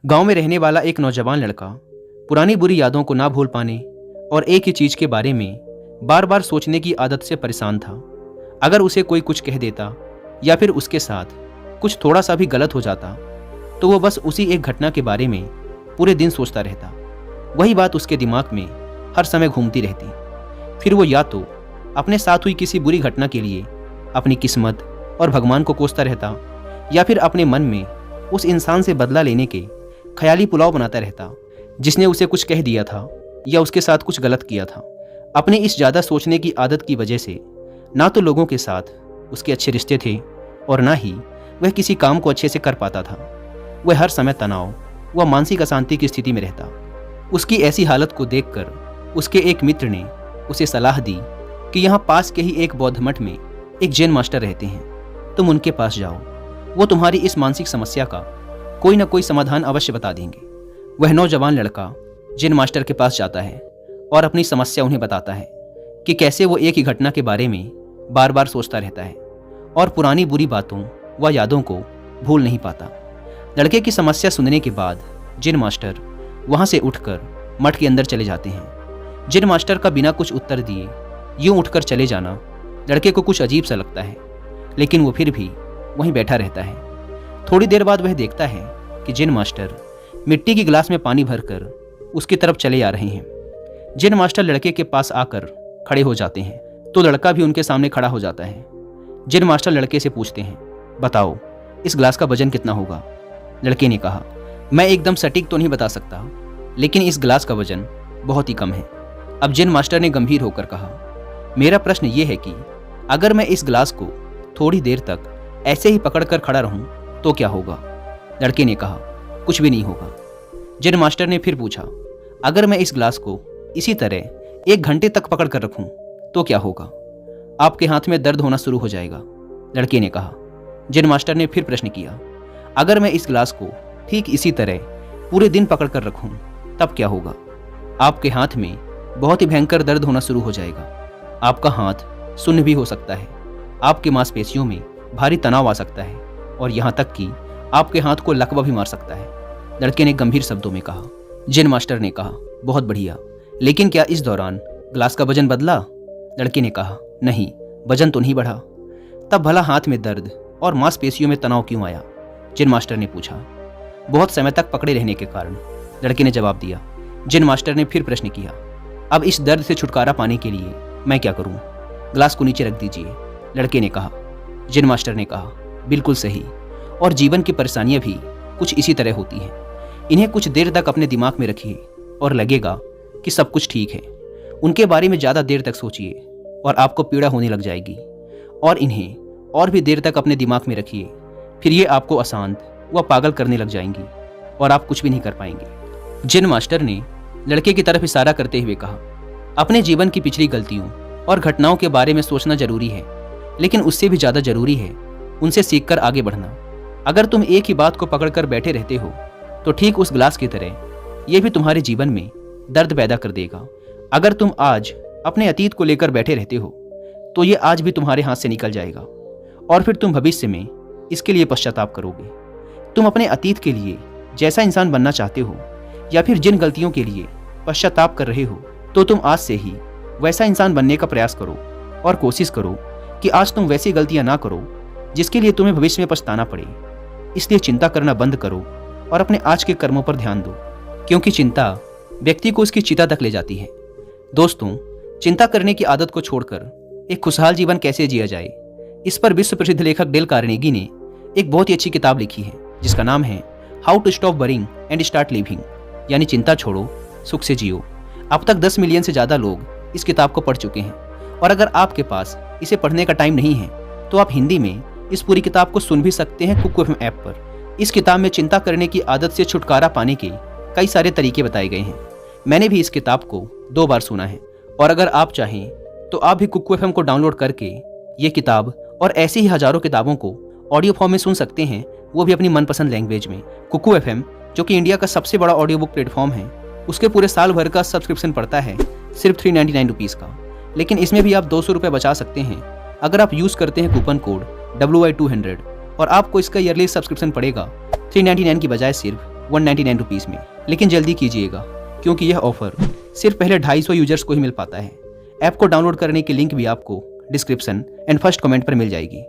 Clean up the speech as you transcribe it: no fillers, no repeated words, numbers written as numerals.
गांव में रहने वाला एक नौजवान लड़का पुरानी बुरी यादों को ना भूल पाने और एक ही चीज के बारे में बार बार सोचने की आदत से परेशान था। अगर उसे कोई कुछ कह देता या फिर उसके साथ कुछ थोड़ा सा भी गलत हो जाता तो वो बस उसी एक घटना के बारे में पूरे दिन सोचता रहता। वही बात उसके दिमाग में हर समय घूमती रहती। फिर वो या तो अपने साथ हुई किसी बुरी घटना के लिए अपनी किस्मत और भगवान को कोसता रहता या फिर अपने मन में उस इंसान से बदला लेने के ख्याली पुलाव बनाता रहता जिसने उसे कुछ कह दिया था या उसके साथ कुछ गलत किया था। अपने इस ज़्यादा सोचने की आदत की वजह से ना तो लोगों के साथ उसके अच्छे रिश्ते थे और ना ही वह किसी काम को अच्छे से कर पाता था। वह हर समय तनाव व मानसिक अशांति की स्थिति में रहता। उसकी ऐसी हालत को देखकर उसके एक मित्र ने उसे सलाह दी कि यहाँ पास के ही एक बौद्ध मठ में एक जैन मास्टर रहते हैं, तुम उनके पास जाओ, वो तुम्हारी इस मानसिक समस्या का कोई ना कोई समाधान अवश्य बता देंगे। वह नौजवान लड़का जैन मास्टर के पास जाता है और अपनी समस्या उन्हें बताता है कि कैसे वो एक ही घटना के बारे में बार बार सोचता रहता है और पुरानी बुरी बातों व यादों को भूल नहीं पाता। लड़के की समस्या सुनने के बाद जैन मास्टर वहाँ से उठकर मठ के अंदर चले जाते हैं। जैन मास्टर का बिना कुछ उत्तर दिए यूं उठकर चले जाना लड़के को कुछ अजीब सा लगता है, लेकिन वो फिर भी वहीं बैठा रहता है। थोड़ी देर बाद वह देखता है कि जैन मास्टर मिट्टी की गिलास में पानी भरकर उसकी तरफ चले आ रहे हैं। जैन मास्टर लड़के के पास आकर खड़े हो जाते हैं तो लड़का भी उनके सामने खड़ा हो जाता है। जैन मास्टर लड़के से पूछते हैं, बताओ इस गिलास का वजन कितना होगा? लड़के ने कहा, मैं एकदम सटीक तो नहीं बता सकता, लेकिन इस गिलास का वजन बहुत ही कम है। अब जैन मास्टर ने गंभीर होकर कहा, मेरा प्रश्न ये है कि अगर मैं इस गिलास को थोड़ी देर तक ऐसे ही पकड़कर खड़ा रहूं तो क्या होगा? लड़के ने कहा, कुछ भी नहीं होगा। जैन मास्टर ने फिर पूछा, अगर मैं इस गिलास को इसी तरह 1 घंटे तक पकड़ कर रखूं तो क्या होगा? आपके हाथ में दर्द होना शुरू हो जाएगा। लड़के ने कहा। जैन मास्टर ने फिर प्रश्न किया, अगर मैं इस गिलास को ठीक इसी तरह पूरे दिन पकड़ कर रखूं तब क्या होगा? आपके हाथ में बहुत ही भयंकर दर्द होना शुरू हो जाएगा। आपका हाथ सुन्न भी हो सकता है, आपकी मांसपेशियों में भारी तनाव आ सकता है और यहाँ तक कि आपके हाथ को लकवा भी मार सकता है। लड़के ने गंभीर शब्दों में कहा। जैन मास्टर ने कहा, बहुत बढ़िया, लेकिन क्या इस दौरान गिलास का वजन बदला? लड़के ने कहा, नहीं, वजन तो नहीं बढ़ा। तब भला हाथ में दर्द और मांसपेशियों में तनाव क्यों आया? जैन मास्टर ने पूछा। बहुत समय तक पकड़े रहने के कारण, लड़के ने जवाब दिया। जैन मास्टर ने फिर प्रश्न किया, अब इस दर्द से छुटकारा पाने के लिए मैं क्या करूं? गिलास को नीचे रख दीजिए। लड़के ने कहा। जैन मास्टर ने कहा, बिल्कुल सही, और जीवन की परेशानियां भी कुछ इसी तरह होती हैं। इन्हें कुछ देर तक अपने दिमाग में रखिए और लगेगा कि सब कुछ ठीक है। उनके बारे में ज़्यादा देर तक सोचिए और आपको पीड़ा होने लग जाएगी, और इन्हें और भी देर तक अपने दिमाग में रखिए, फिर ये आपको अशांत व पागल करने लग जाएंगी और आप कुछ भी नहीं कर पाएंगे। जैन मास्टर ने लड़के की तरफ इशारा करते हुए कहा, अपने जीवन की पिछली गलतियों और घटनाओं के बारे में सोचना जरूरी है, लेकिन उससे भी ज़्यादा जरूरी है उनसे सीखकर आगे बढ़ना। अगर तुम एक ही बात को पकड़कर बैठे रहते हो तो ठीक उस गिलास की तरह यह भी तुम्हारे जीवन में दर्द पैदा कर देगा। अगर तुम आज अपने अतीत को लेकर बैठे रहते हो तो ये आज भी तुम्हारे हाथ से निकल जाएगा और फिर तुम भविष्य में इसके लिए पश्चाताप करोगे। तुम अपने अतीत के लिए जैसा इंसान बनना चाहते हो या फिर जिन गलतियों के लिए पश्चाताप कर रहे हो, तो तुम आज से ही वैसा इंसान बनने का प्रयास करो और कोशिश करो कि आज तुम वैसी गलतियां ना करो जिसके लिए तुम्हें भविष्य में पछताना पड़े। इसलिए चिंता करना बंद करो और अपने आज के कर्मों पर ध्यान दो, क्योंकि चिंता व्यक्ति को उसकी चिता तक ले जाती है। दोस्तों, चिंता करने की आदत को छोड़कर एक खुशहाल जीवन कैसे जिया जाए, इस पर विश्व प्रसिद्ध लेखक डेल कार्नेगी ने एक बहुत ही अच्छी किताब लिखी है जिसका नाम है how to stop worrying and start living, यानी चिंता छोड़ो, सुख से जियो। अब तक 10 मिलियन से ज़्यादा लोग इस किताब को पढ़ चुके हैं, और अगर आपके पास इसे पढ़ने का टाइम नहीं है तो आप हिंदी में इस पूरी किताब को सुन भी सकते हैं कुकू एफएम ऐप पर। इस किताब में चिंता करने की आदत से छुटकारा पाने के कई सारे तरीके बताए गए हैं। मैंने भी इस किताब को 2 बार सुना है, और अगर आप चाहें तो आप भी कुकू एफएम को डाउनलोड करके ये किताब और ऐसी ही हजारों किताबों को ऑडियो फॉर्म में सुन सकते हैं, वो भी अपनी मनपसंद लैंग्वेज में। कुकू एफएम, जो कि इंडिया का सबसे बड़ा ऑडियो बुक प्लेटफॉर्म है, उसके पूरे साल भर का सब्सक्रिप्शन पड़ता है सिर्फ 399 रुपीज़ का, लेकिन इसमें भी आप 200 रुपये बचा सकते हैं अगर आप यूज़ करते हैं कूपन कोड WI200, और आपको इसका ईयरली सब्सक्रिप्शन पड़ेगा 399 की बजाय सिर्फ ₹199 में। लेकिन जल्दी कीजिएगा क्योंकि यह ऑफर सिर्फ पहले 250 यूजर्स को ही मिल पाता है। ऐप को डाउनलोड करने की लिंक भी आपको डिस्क्रिप्शन एंड फर्स्ट कमेंट पर मिल जाएगी।